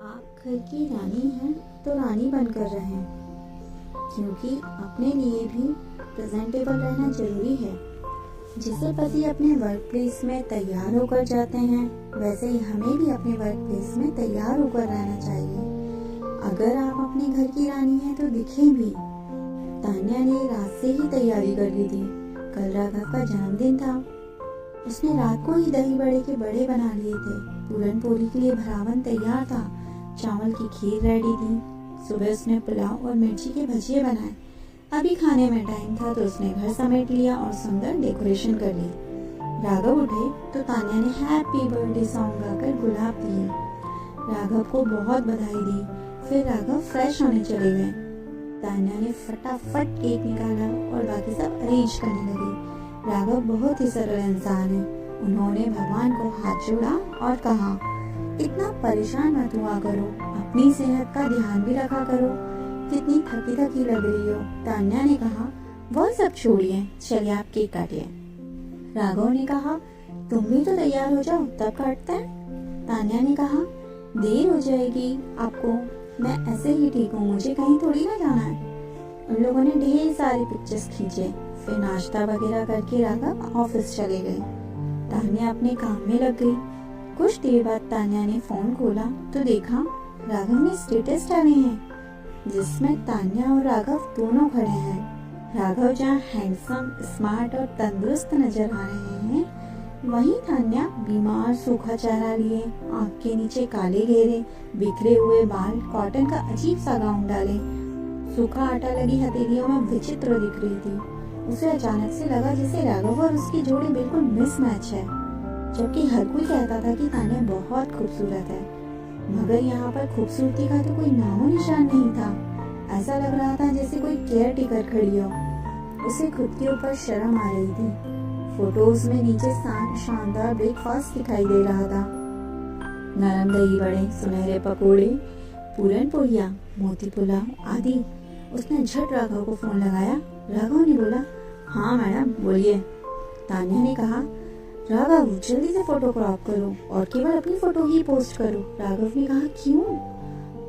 आप घर की रानी हैं तो रानी बनकर रहें, क्योंकि अपने लिए भी प्रेजेंटेबल रहना जरूरी है। जिसे पति अपने वर्क प्लेस में तैयार होकर जाते हैं, वैसे ही हमें भी अपने वर्क प्लेस में तैयार होकर रहना चाहिए। अगर आप अपने घर की रानी हैं तो दिखें भी। तान्या ने रात से ही तैयारी कर ली थी। कल राघव का जन्मदिन था। उसने रात को ही दही बड़े के बड़े बना लिए थे। पूरन पोली के लिए भरावन तैयार था। चावल की खीर रेडी थी। सुबह उसने पुलाव और मिर्ची के भजिए बनाए। अभी खाने में टाइम था तो उसने घर समेट लिया और सुंदर डेकोरेशन कर ली। राघव उठे तो तान्या ने हैप्पी बर्थडे सॉन्ग गाकर गुलाब दिए। राघव को बहुत बधाई दी। फिर राघव फ्रेश होने चले गए। तान्या ने फटाफट केक निकाला और बाकी सब अरेंज करने लगी। राघव बहुत ही सरल इंसान है। उन्होंने भगवान को हाथ जोड़ा और कहा, इतना परेशान मत हुआ करो, अपनी सेहत का ध्यान भी रखा करो। कितनी थकी थकी लग रही हो। तान्या ने कहा, वह सब छोड़िए, चलिए आप केक काटिए। राघव ने कहा, तुम भी तो तैयार हो जाओ तब काटते हैं। तान्या ने कहा, देर हो जाएगी आपको, मैं ऐसे ही ठीक हूँ, मुझे कहीं थोड़ी ना जाना है। उन लोगों ने ढेर सारी पिक्चर्स खींचे। फिर नाश्ता वगैरह करके राघव ऑफिस चले गए। तान्या अपने काम में लग गई। कुछ देर बाद तान्या ने फोन खोला तो देखा राघव ने स्टेटस डाले हैं, जिसमें तान्या और राघव दोनों खड़े हैं। राघव जहाँ हैंडसम, स्मार्ट और तंदुरुस्त नजर आ रहे हैं, वहीं तान्या बीमार, सूखा चेहरा लिए, आँख के नीचे काले घेरे, बिखरे हुए बाल, कॉटन का अजीब सा गाउन डाले, सूखा आटा लगी हथेलियों में विचित्र दिख रही थी। उसे अचानक से लगा जैसे राघव और उसकी जोड़ी बिल्कुल मिसमैच है, जबकि हर कोई कहता था कि तान्या बहुत खूबसूरत है, मगर यहाँ पर खूबसूरती का तो कोई नामो निशान नहीं था। ऐसा लग रहा था जैसे कोई केयर टेकर खड़ी हो। उसे खुद के ऊपर शर्म आ रही थी। फोटोज में नीचे शानदार ब्रेकफास्ट दिखाई दे रहा था। नरम दही बड़े, सुनहरे पकोड़े, पूरन पोलियां, मोती पुलाव आदि। उसने झट राघव को फोन लगाया। राघव ने बोला, हाँ मैडम बोलिए। तान्या ने कहा, राघव जल्दी से फोटो क्रॉप करो और केवल अपनी फोटो ही पोस्ट करो। राघव ने कहा, क्यों?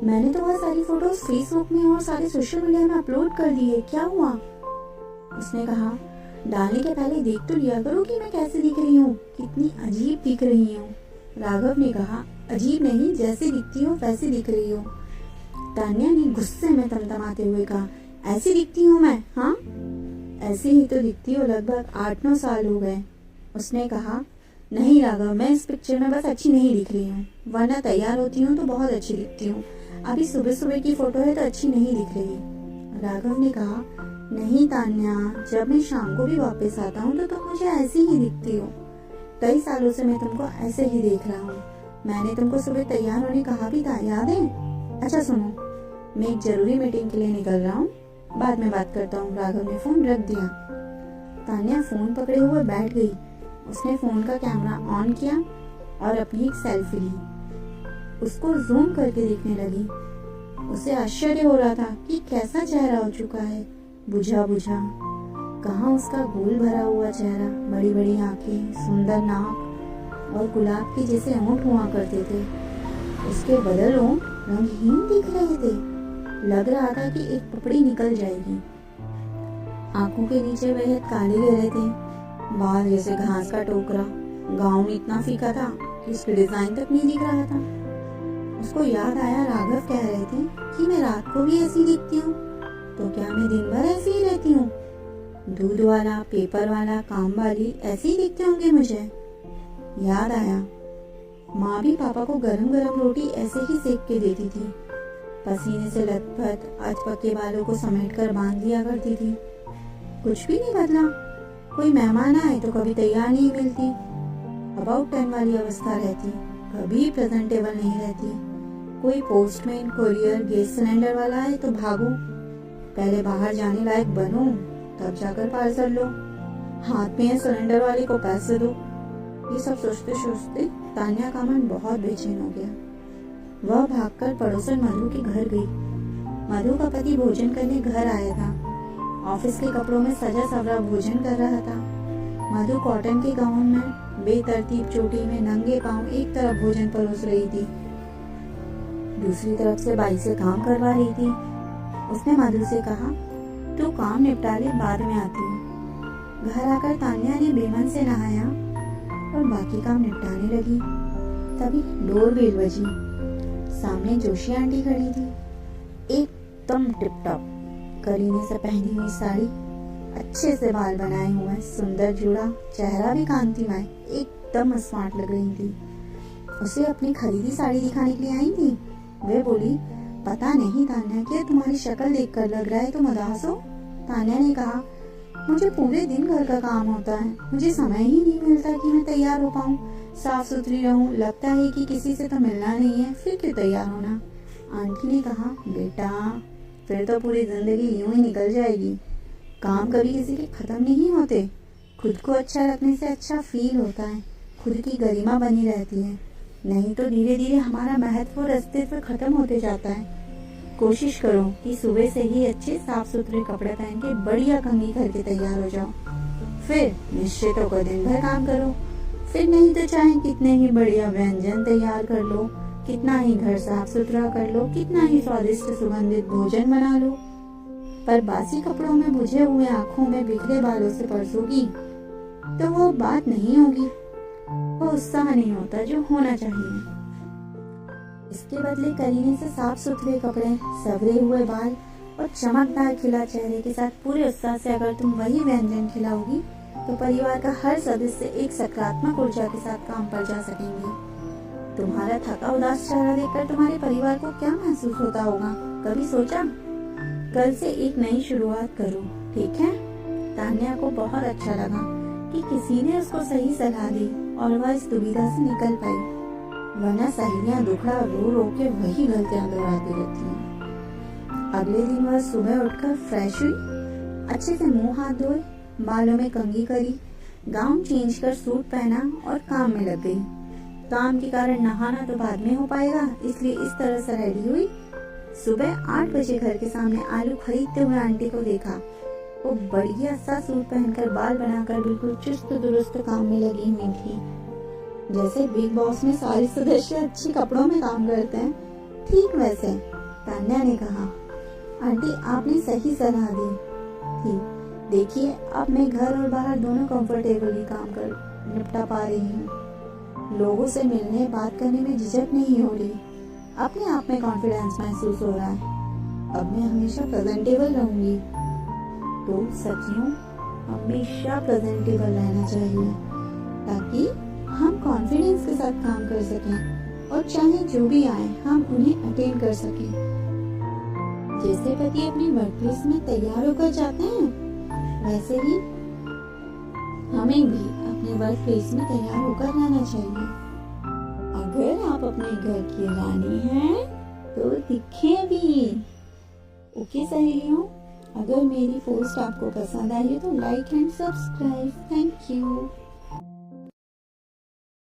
मैंने तो वह सारी फोटोज फेसबुक में और सारे सोशल मीडिया में अपलोड कर दी है, क्या हुआ? उसने कहा, डालने के पहले देख तो लिया करो कि मैं कैसे दिख रही हूँ, कितनी अजीब दिख रही हूँ। राघव ने कहा, अजीब नहीं, जैसे दिखती हो वैसे दिख रही हो। तान्या ने गुस्से में तमतमाते हुए कहा, ऐसी दिखती हूँ मैं? हाँ, ऐसी ही तो दिखती हो, लगभग 8-9 साल हो गए। उसने कहा, नहीं राघव, मैं इस पिक्चर में बस अच्छी नहीं दिख रही हूँ, वरना तैयार होती हूँ तो बहुत अच्छी दिखती हूँ। अभी सुबह सुबह की फोटो है तो अच्छी नहीं दिख रही। राघव ने कहा, नहीं तान्या, जब मैं शाम को भी वापस आता हूँ तो तुम मुझे ऐसी ही दिखती हो। कई सालों से मैं तुमको ऐसे ही देख रहा हूँ। मैंने तुमको सुबह तैयार होने कहा भी था, याद है? अच्छा सुनो, मैं एक जरूरी मीटिंग के लिए निकल रहा हूँ, बाद में बात करता हूँ। राघव ने फोन रख दिया। तान्या फोन पकड़े हुए बैठ गई। उसने फोन का कैमरा ऑन किया और अपनी एक सेल्फी ली। उसको जूम करके देखने लगी। उसे आश्चर्य हो रहा था कि कैसा चेहरा हो चुका है, बुझा बुझा। कहाँ उसका गोल भरा हुआ चेहरा, बड़ी बड़ी आंखें, सुंदर नाक और गुलाब के जैसे होंठ हुआ करते थे। उसके बदलों रंगहीन दिख रहे थे। लग रहा था कि एक पपड़ी निकल जाएगी। आंखों के नीचे बेहद काले घेरे थे, बाल जैसे घास का टोकरा। गाउन इतना फीका था कि उसकी डिजाइन तक नहीं दिख रहा था। उसको याद आया, राघव कह रहे थे कि मैं रात को भी ऐसी दिखती हूँ, तो क्या मैं दिन भर ऐसी ही रहती हूँ? दूध वाला, पेपर वाला, काम वाली ऐसे ही दिखते होंगे मुझे। याद आया, माँ भी पापा को गरम गरम रोटी ऐसे ही सेक के देती थी। पसीने से लथपथ अधपके बालों को समेट कर बांध दिया करती थी। कुछ भी नहीं बदला। कोई मेहमान आए तो कभी तैयार नहीं मिलती, अबाउट 10 वाली अवस्था रहती, कभी प्रेजेंटेबल नहीं रहती। कोई पोस्टमैन, कुरियर, गैस सिलेंडर वाला आए तो भागो, पहले बाहर जाने लायक बनो तब जाकर पार्सल लो, हाथ में सिलेंडर वाले को पैसे दो। ये सब सोचते सोचते तान्या का मन बहुत बेचैन हो गया। वह भागकर पड़ोसन मधु के घर गई। मधु का पति भोजन करने घर आया था। ऑफिस के कपड़ों में सजा सवरा भोजन कर रहा था। मधु कॉटन के गाउन में बेतरतीब चोटी में नंगे पांव एक तरफ भोजन परोस रही थी। दूसरी तरफ से बाई से काम करवा रही थी। उसने मधु से कहा, तू काम निपटा ले, बाद में आती हूँ। घर आकर तान्या ने बेमन से नहाया और बाकी काम निपटाने लगी। तभी डोरबेल बजी। सामने जोशी आंटी खड़ी थी, एकदम टिप टॉप, करीने से पहनी हुई साड़ी, अच्छे से बाल बनाए हुए, सुंदर जूड़ा, चेहरा भी कांतिमय, एकदम स्मार्ट लग रही थी। उसे अपनी खरीदी साड़ी दिखाने के लिए आई थी। वे बोली, पता नहीं तान्या, क्या तुम्हारी शक्ल देखकर लग रहा है तुम उदास हो? तान्या ने कहा, मुझे पूरे दिन घर का काम होता है, मुझे समय ही नहीं मिलता कि मैं तैयार हो पाऊँ, साफ सुथरी रहूं। लगता है कि किसी से तो मिलना नहीं है, फिर क्यों तैयार होना? आंटी ने कहा, बेटा फिर तो पूरी जिंदगी यूं ही निकल जाएगी। काम कभी किसी के खत्म नहीं होते। खुद को अच्छा रखने से अच्छा फील होता है, खुद की गरिमा बनी रहती है, नहीं तो धीरे धीरे हमारा महत्व और अस्तित्व खत्म होते जाता है। कोशिश करो कि सुबह से ही अच्छे साफ सुथरे कपड़े पहन के बढ़िया कंघी करके तैयार हो जाओ, फिर निश्चित होकर दिन भर काम करो। फिर नहीं तो चाहे कितने ही बढ़िया व्यंजन तैयार कर लो, कितना ही घर साफ सुथरा कर लो, कितना ही स्वादिष्ट सुगंधित भोजन बना लो, पर बासी कपड़ों में बुझे हुए, आंखों में बिखरे बालों से परसोगी तो वो बात नहीं होगी, वो उत्साह नहीं होता जो होना चाहिए। इसके बदले करीने से साफ सुथरे कपड़े, सवरे हुए बाल और चमकदार खिला चेहरे के साथ पूरे उत्साह से अगर तुम वही व्यंजन खिलाओगी तो परिवार का हर सदस्य एक सकारात्मक ऊर्जा के साथ काम पर जा सकेंगे। तुम्हारा थका उदास चेहरा देखकर तुम्हारे परिवार को क्या महसूस होता होगा, कभी सोचा? कल से एक नई शुरुआत करो, ठीक है? तान्या को बहुत अच्छा लगा कि किसी ने उसको सही सलाह दी और वह इस दुविधा से निकल पाई, वरना सहेलियां दुखड़ा रो रो के वही गलतियां दोहराती रहती हैं। अगले दिन वह सुबह उठकर फ्रेश हुई, अच्छे से मुंह हाथ धोए, बालों में कंघी करी, गाउन चेंज कर सूट पहना और काम में लग गई। काम के कारण नहाना तो बाद में हो पाएगा, इसलिए इस तरह से रेडी हुई। सुबह 8 बजे घर के सामने आलू खरीदते हुए आंटी को देखा। वो बढ़िया सा सूट पहनकर, बाल बनाकर बिल्कुल चुस्त दुरुस्त काम में लगी हुई थी। जैसे बिग बॉस में सारे सदस्य अच्छे कपड़ों में काम करते हैं, ठीक वैसे। तान्या ने कहा, आंटी आपने सही सलाह दी थी, देखिए अब मैं घर और बाहर दोनों कंफर्टेबली काम कर निपटा पा रही हूँ। लोगों से मिलने, बात करने में झिझक नहीं हो रही, अपने आप में कॉन्फिडेंस महसूस हो रहा है। अब मैं हमेशा प्रेजेंटेबल रहूंगी। तो सखियों, हमेशा प्रेजेंटेबल रहना चाहिए ताकि हम कॉन्फिडेंस के साथ काम कर सकें और चाहे जो भी आए हम उन्हें अटेंड कर सकें। जैसे पति अपने वर्कप्लेस में तैयार होकर जाते हैं, वैसे ही हमें भी अपने वर्क प्लेस में तैयार होकर रहना चाहिए। अगर आप अपने घर की रानी हैं तो दिखें भी। ओके सहेलियों, अगर मेरी पोस्ट आपको पसंद आई है तो like and subscribe. Thank you.